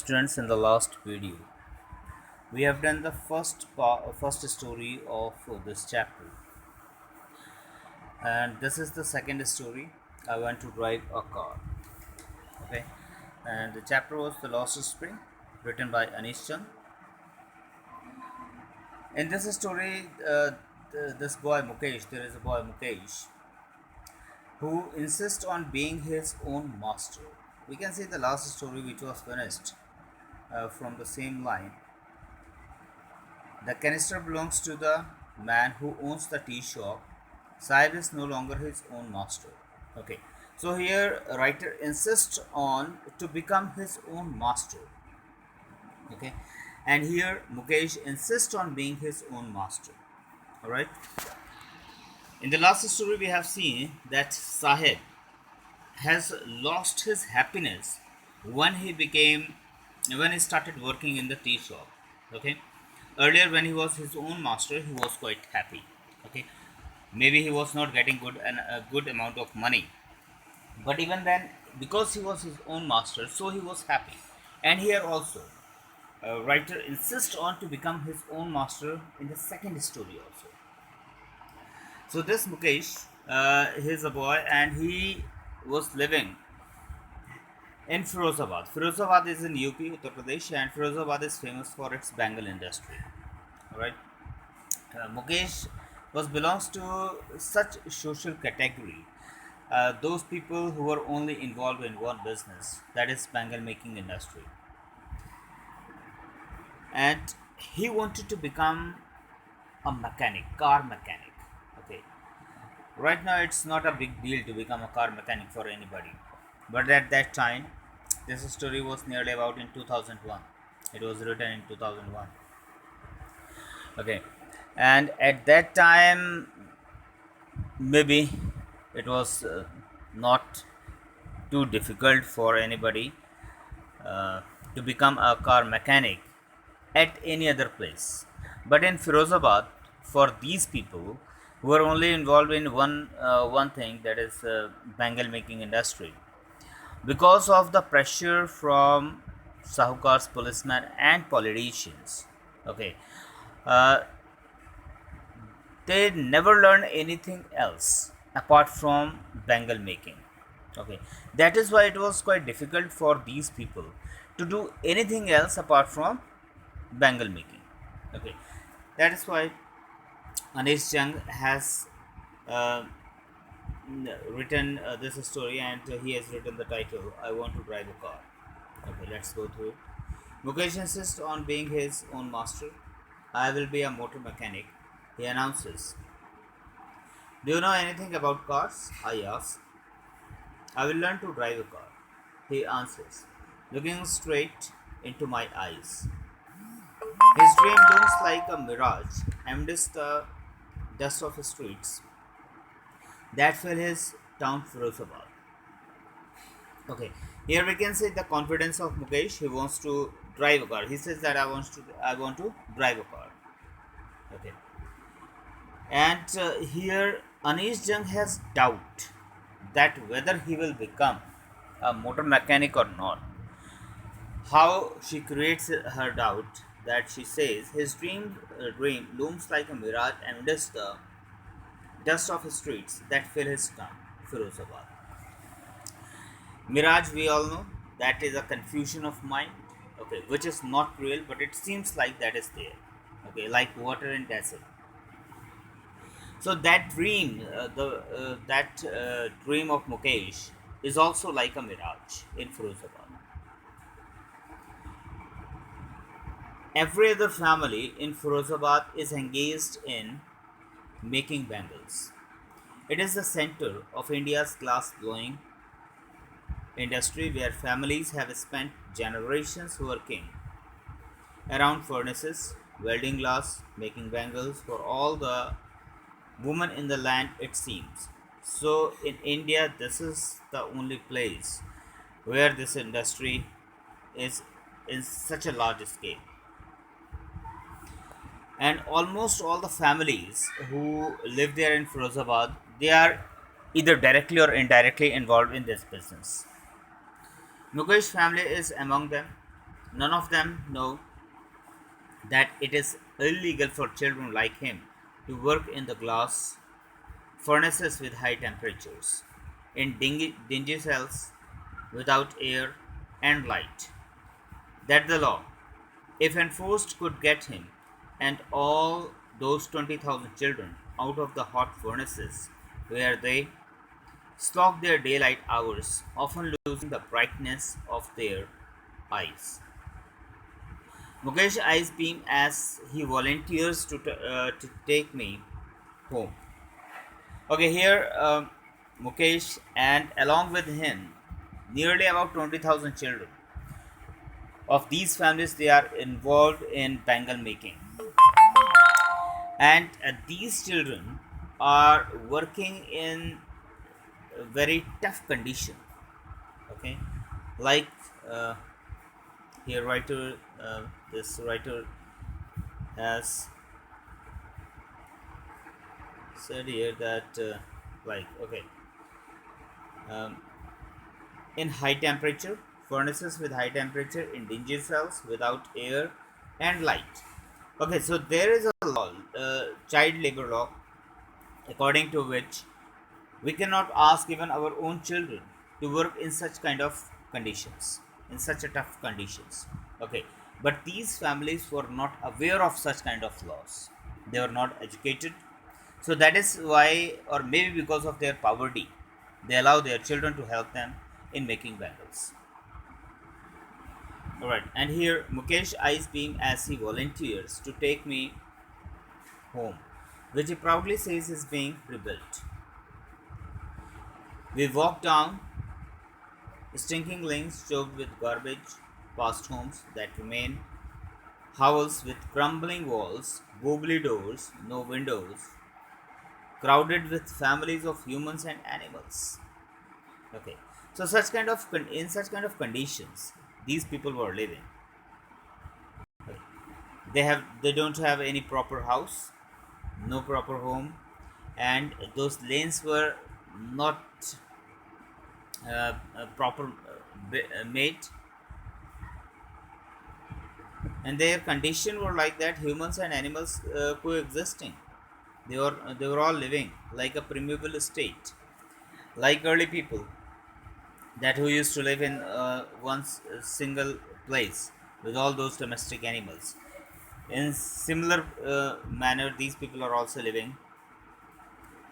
students, in the last video we have done the first story of this chapter, and this is the second story. I want to drive a car. Okay, and the chapter was The Lost Spring, written by Anish Chand. In this story, this boy Mukesh, there is a boy Mukesh who insists on being his own master. We can see the last story which was finished from the same line. The canister belongs to the man who owns the tea shop. Sahib is no longer his own master. Okay, so here writer insists on to become his own master. Okay, and here Mukesh insists on being his own master. All right. In the last story, we have seen that Sahib has lost his happiness when he started working in the tea shop. Okay, earlier when he was his own master, he was quite happy. Okay, maybe he was not getting a good amount of money, but even then, because he was his own master, so he was happy. And here also, writer insists on to become his own master in the second story also. So this Mukesh, he's a boy and he was living in Firozabad. Firozabad is in UP, Uttar Pradesh, and Firozabad is famous for its bangle industry. Alright. Mukesh belongs to such social category. Those people who were only involved in one business, that is bangle making industry. And he wanted to become a mechanic, car mechanic. Okay. Right now it's not a big deal to become a car mechanic for anybody. But at that time, this story was nearly about in 2001. It was written in 2001. Okay. And at that time, maybe it was not too difficult for anybody to become a car mechanic at any other place. But in Firozabad, for these people who are only involved in one thing, that is bangle making industry, because of the pressure from sahukars, policemen, and politicians, okay, uh, they never learn anything else apart from bangle making. Okay, that is why it was quite difficult for these people to do anything else apart from bangle making. Okay, that is why Anish Chand has uh, written this story, and he has written the title I Want to Drive a Car. Okay, let's go through it. Mukesh insists on being his own master. I will be a motor mechanic, he announces. Do you know anything about cars? I ask. I will learn to drive a car, he answers, looking straight into my eyes. His dream looms like a mirage amidst the dust of streets that fill his town Firozabad. Okay, here we can see the confidence of Mukesh. He wants to drive a car. He says that I want to drive a car. Okay, and here Anish Jung has doubt that whether he will become a motor mechanic or not. How she creates her doubt, that she says his dream looms like a mirage amidst the dust of streets that fill his town, Firozabad. Mirage, we all know, that is a confusion of mind, okay, which is not real, but it seems like that is there, okay, like water in desert. So that dream of Mukesh is also like a mirage in Firozabad. Every other family in Firozabad is engaged in making bangles. It is the center of India's glass blowing industry, where families have spent generations working around furnaces, welding glass, making bangles for all the women in the land, it seems. So in India, this is the only place where this industry is in such a large scale. And almost all the families who live there in Firozabad, they are either directly or indirectly involved in this business. Mukesh family is among them. None of them know that it is illegal for children like him to work in the glass furnaces with high temperatures, in dingy cells without air and light. That the law, if enforced, could get him and all those 20,000 children out of the hot furnaces where they slog their daylight hours, often losing the brightness of their eyes. Mukesh eyes beam as he volunteers to take me home. Okay, here Mukesh and along with him, nearly about 20,000 children. Of these families, they are involved in bangle making, and these children are working in a very tough condition. Okay, like uh, here, this writer has said here that like okay, um, in high temperature furnaces with high temperature in dingy cells without air and light. Okay, so there is a law, child labor law, according to which we cannot ask even our own children to work in such kind of conditions, in such a tough conditions. Okay, but these families were not aware of such kind of laws. They were not educated, so that is why, or maybe because of their poverty, they allow their children to help them in making bangles. All right, and here Mukesh eyes beam as he volunteers to take me home, which he proudly says is being rebuilt. We walk down stinking lanes choked with garbage, past homes that remain, hovels with crumbling walls, wobbly doors, no windows, crowded with families of humans and animals. Okay, so in such kind of conditions, these people were living. They don't have any proper house, no proper home, and those lanes were not proper made, and their condition were like that, humans and animals coexisting. They were all living like a primeval state, like early people that who used to live in single place with all those domestic animals. In similar manner, these people are also living.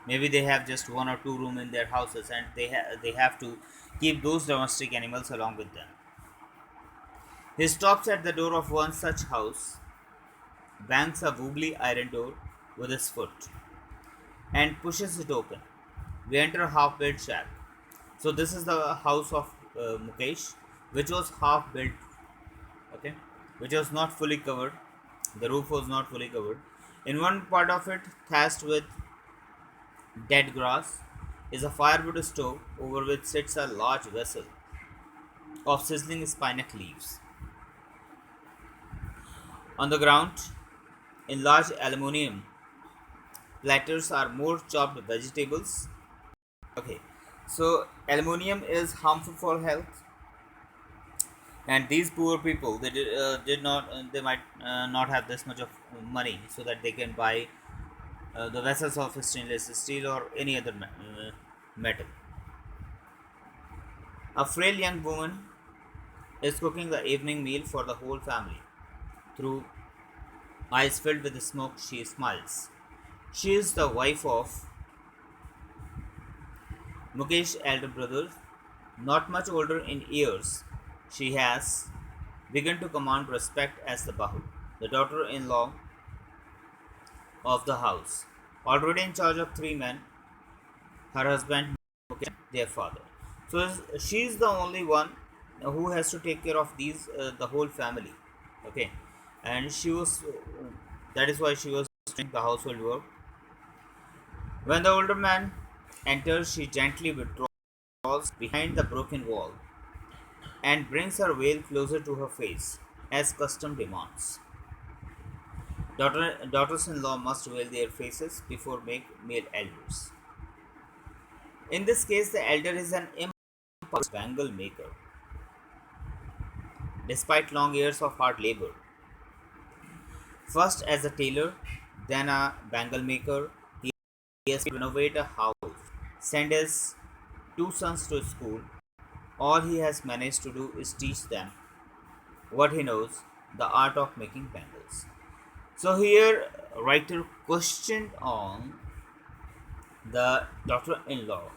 Maybe they have just one or two room in their houses, and they have to keep those domestic animals along with them. He stops at the door of one such house, bangs a wobbly iron door with his foot, and pushes it open. We enter a half-built shack. So this is the house of Mukesh, which was half-built. Okay, which was not fully covered. The roof was not fully covered. In one part of it, thatched with dead grass, is a firewood stove over which sits a large vessel of sizzling spinach leaves. On the ground, in large aluminium platters, are more chopped vegetables. Okay, so aluminium is harmful for health, and these poor people, did not they might not have this much of money so that they can buy the vessels of stainless steel or any other metal. A frail young woman is cooking the evening meal for the whole family. Through eyes filled with smoke, she smiles. She is the wife of Mukesh's elder brother, not much older in years. She has begun to command respect as the Bahu, the daughter in law of the house. Already in charge of three men, her husband, Mukesh, their father. So she is the only one who has to take care of the whole family. Okay, and that is why she was doing the household work. When the older man enters, she gently withdraws behind the broken wall and brings her veil closer to her face, as custom demands. Daughters-in-law must veil their faces before make male elders. In this case, the elder is an impartial bangle maker. despite long years of hard labor. First as a tailor, then a bangle maker, he has to renovate a house, send his two sons to school. All he has managed to do is teach them what he knows, the art of making bangles. So here, writer questioned on the daughter-in-law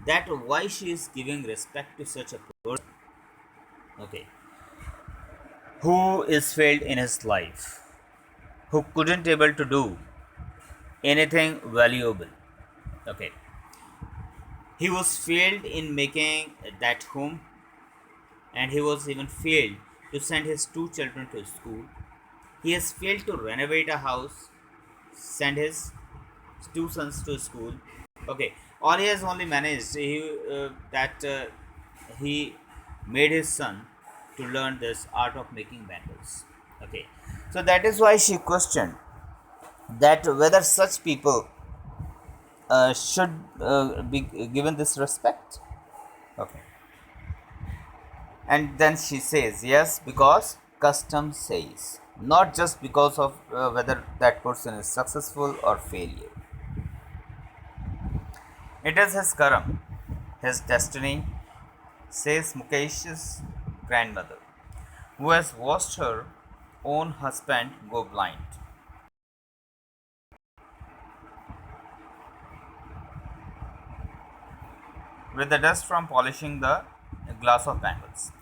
that why she is giving respect to such a person, okay, who is failed in his life, who couldn't able to do anything valuable. Okay, he was failed in making that home, and he was even failed to send his two children to school. He has failed to renovate a house, send his two sons to school. Okay, or he has only managed that he made his son to learn this art of making bangles. Okay, so that is why she questioned that whether such people should be given this respect. Okay, and then she says yes, because custom says, not just because of whether that person is successful or failure. It is his karam, his destiny, says Mukesh's grandmother, who has watched her own husband go blind. With the dust from polishing the glass of bangles.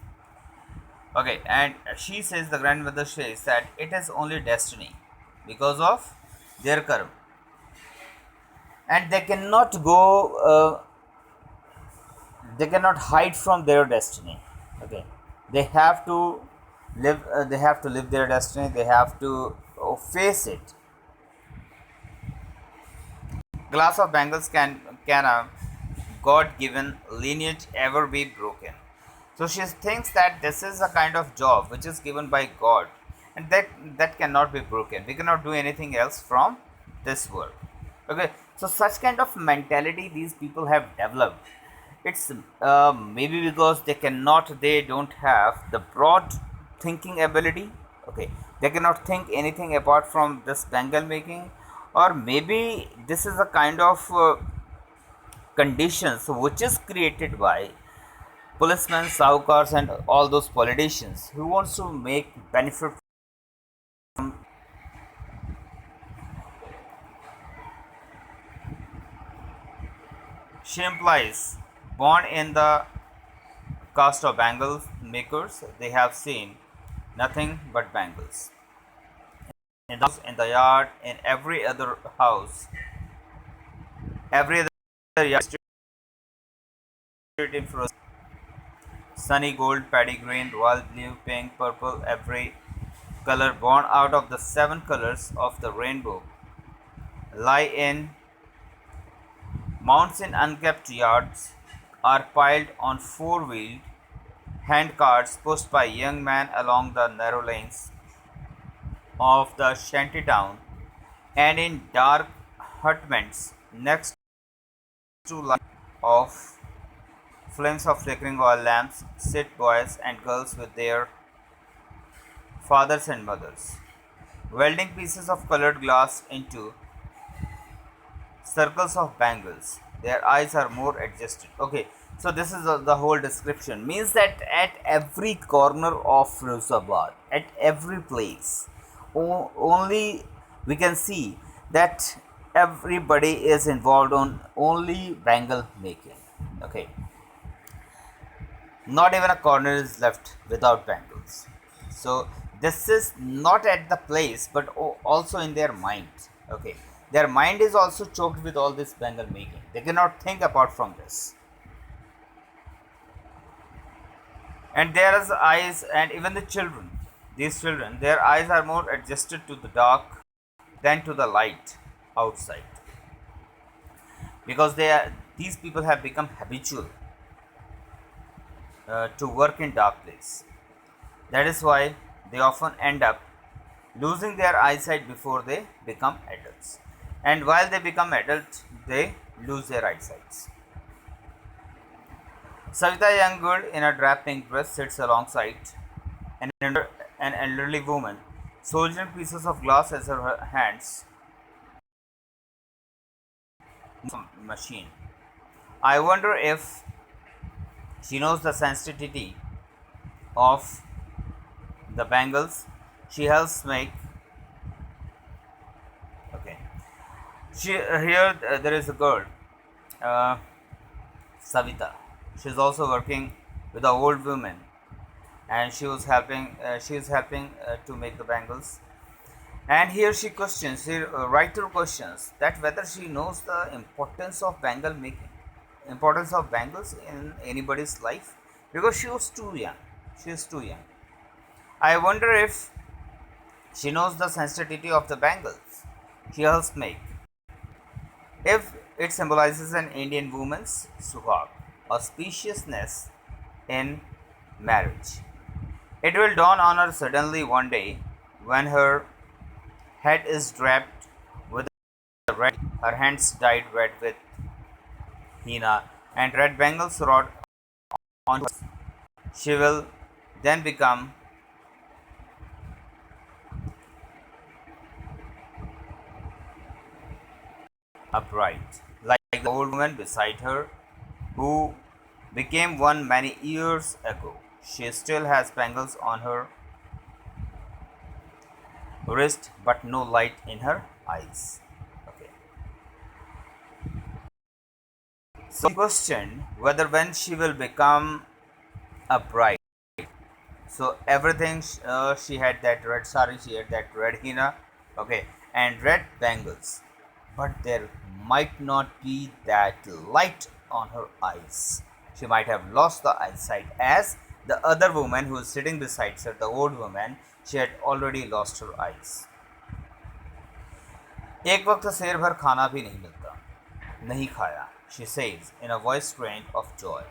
Okay, and she says, the grandmother says that it is only destiny because of their karma, and they cannot they cannot hide from their destiny. Okay, they have to they have to live their destiny. They have to face it. Glass of bangles can a God-given lineage ever be broken? So she thinks that this is a kind of job which is given by God, and that cannot be broken. We cannot do anything else from this world. Okay, so such kind of mentality these people have developed. It's maybe because they don't have the broad thinking ability. Okay, they cannot think anything apart from this bangle making, or maybe this is a kind of conditions which is created by policemen, saukars, and all those politicians who wants to make benefit. She implies, born in the caste of bangles makers, they have seen nothing but bangles in the house, in the yard, in every other house, every other yard, street in frost, sunny gold, paddy green, royal blue, pink, purple, every color born out of the seven colors of the rainbow lie in mounts in unkept yards, are piled on four-wheeled hand carts pushed by young men along the narrow lanes of the shanty town, and in dark hutments next to light of flames of flickering oil lamps sit boys and girls with their fathers and mothers, welding pieces of colored glass into circles of bangles. Their eyes are more adjusted. Okay, so this is the whole description. Means that at every corner of Firozabad, at every place, only we can see that everybody is involved on only bangle making. Okay, not even a corner is left without bangles. So this is not at the place, but also in their mind. Okay, their mind is also choked with all this bangle making. They cannot think apart from this. And there is eyes, and even the children, these children, their eyes are more adjusted to the dark than to the light outside, because these people have become habitual to work in dark place. That is why they often end up losing their eyesight before they become adults, and while they become adults they lose their eyesight. Savita, a young girl in a drab pink dress, sits alongside an elderly woman, soldiering pieces of glass as her hands machine. I wonder if she knows the sensitivity of the bangles she helps make. Okay, here there is a girl, uh, Savita. She's also working with the old woman, and she is helping to make the bangles. And here she questions, she writer questions that whether she knows the importance of bangles in anybody's life, because she was too young. She is too young. I wonder if she knows the sensitivity of the bangles she helps make. If it symbolizes an Indian woman's suhag, auspiciousness in marriage. It will dawn on her suddenly one day when her head is draped with a red, her hands dyed red with henna, and red bangles wrought on her. She will then become upright, like the old woman beside her, who became one many years ago. She still has bangles on her wrist, but no light in her eyes. Okay. So, question whether when she will become a bride. So everything she had that red sari, she had that red henna, okay, and red bangles, but there might not be that light on her eyes. She might have lost the eyesight, as the other woman who is sitting beside her, the old woman, she had already lost her eyes. एक वक्त शेर भर खाना भी नहीं मिलता, नहीं खाया, she says in a voice strained of joy.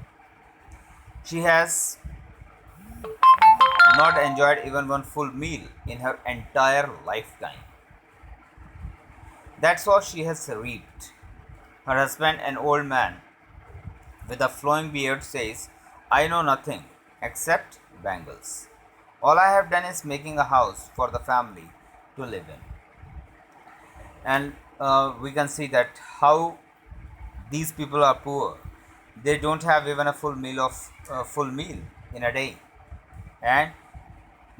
She has not enjoyed even one full meal in her entire lifetime. That's what she has reaped. Her husband, an old man with a flowing beard, says, I know nothing except bangles. All I have done is making a house for the family to live in. And we can see that how these people are poor. They don't have even a full meal in a day, and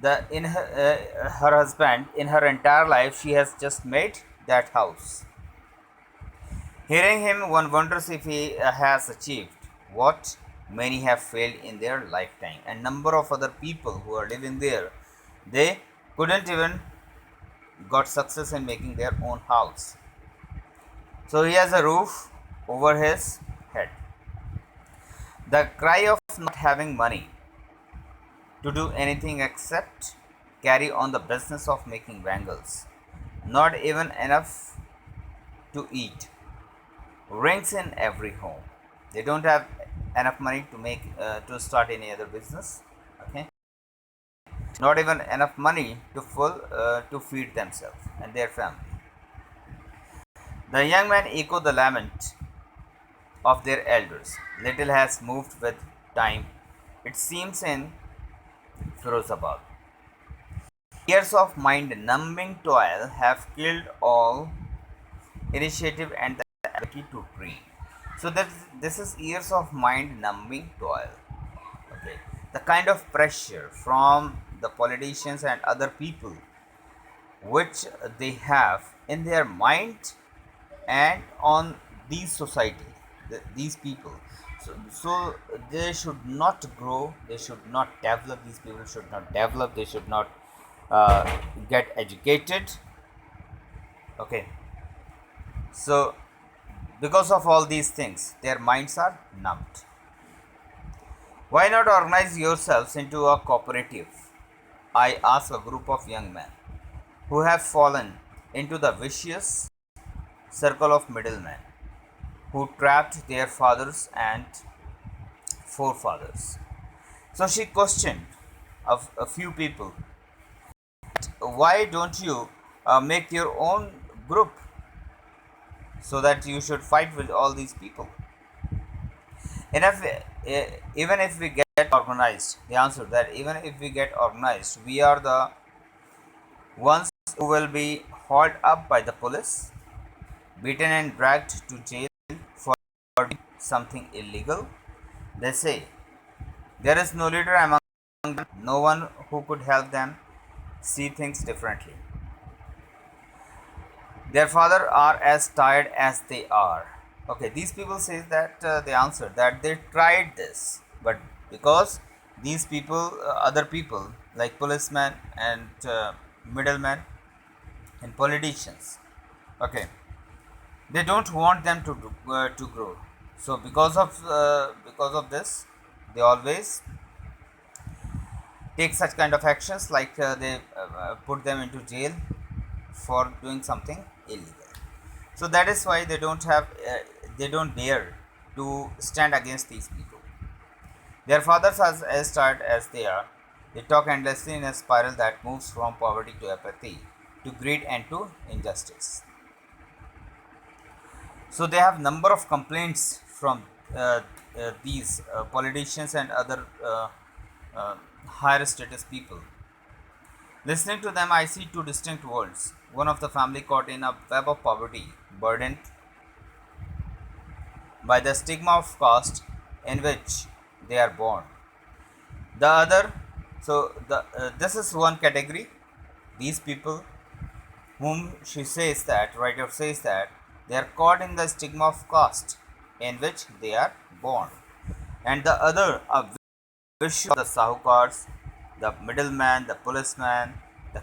her husband, in her entire life, she has just made that house. Hearing him, one wonders if he has achieved what many have failed in their lifetime. And number of other people who are living there, they couldn't even got success in making their own house. So he has a roof over his head. The cry of not having money to do anything except carry on the business of making bangles, not even enough to eat, rings in every home. They don't have enough money to make to start any other business. Okay, not even enough money to feed themselves and their family. The young men echo the lament of their elders. Little has moved with time, it seems, in Firozabad. Years of mind-numbing toil have killed all initiative and the ability to dream. So this is years of mind-numbing toil. Okay, the kind of pressure from the politicians and other people which they have in their mind and on these society, these people. So they should not grow, they should not develop, these people should not develop, they should not get educated. Okay, so because of all these things, their minds are numbed. Why not organize yourselves into a cooperative? I ask a group of young men who have fallen into the vicious circle of middlemen who trapped their fathers and forefathers. So she questioned a few people, why don't you make your own group so that you should fight with all these people? And even if we get organized? The answer that even if we get organized, we are the ones who will be hauled up by the police, beaten and dragged to jail for doing something illegal. They say there is no leader among them, no one who could help them see things differently. Their father are as tired as they are. Okay, these people say that they answer that they tried this, but because these people, other people like policemen and middlemen and politicians, okay, they don't want them to grow. So because of this, they always take such kind of actions like they put them into jail for doing something illegal. So that is why they don't dare to stand against these people. Their fathers are as tired as they are. They talk endlessly in a spiral that moves from poverty to apathy, to greed and to injustice. So they have number of complaints from these politicians and other uh, higher status people. Listening to them, I see two distinct worlds. One of the family caught in a web of poverty, burdened by the stigma of caste in which they are born. The other, this is one category. These people, whom she says that, writer says that, they are caught in the stigma of caste in which they are born. And the other, a wish of the sahukars, the middleman, the policeman, the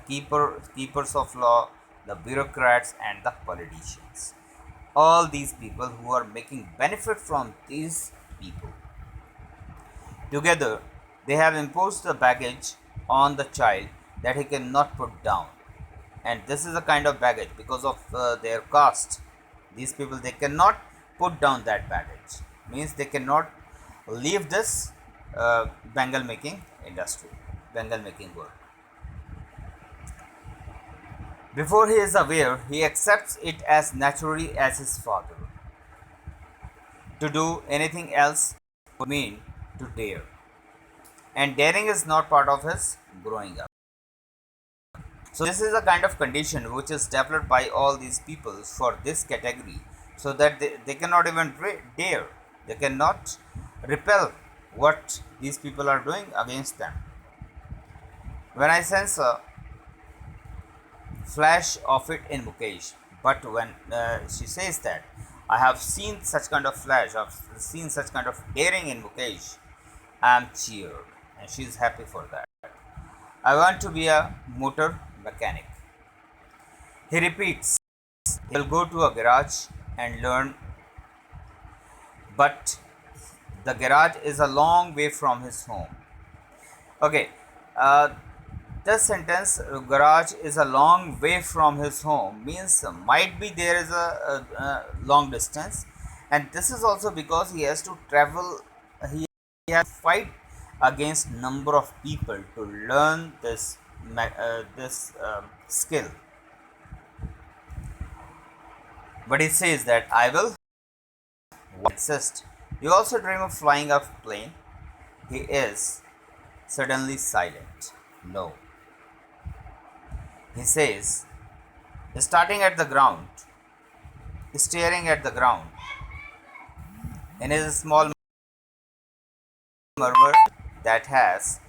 keepers of law, the bureaucrats, and the politicians. All these people who are making benefit from these people. Together, they have imposed the baggage on the child that he cannot put down. And this is a kind of baggage because of their caste. These people, they cannot put down that baggage. Means they cannot leave this Bengal making industry, Bengal making world. Before he is aware, he accepts it as naturally as his father. To do anything else would mean to dare. And daring is not part of his growing up. So this is a kind of condition which is developed by all these people for this category, so that they cannot even dare, they cannot repel what these people are doing against them. When I sense a flash of it in Mukesh, but when she says that I have seen such kind of flash, I've seen such kind of daring in Mukesh, I am cheered, and she is happy for that. I want to be a motor mechanic. He repeats, he will go to a garage and learn, but the garage is a long way from his home. Okay, uh, this sentence, garage is a long way from his home, means might be there is a long distance, and this is also because he has to travel, he has to fight against number of people to learn this skill. But he says that I will insist. You also dream of flying a plane. He is suddenly silent. No. He says, starting at the ground, staring at the ground, in his small murmur that has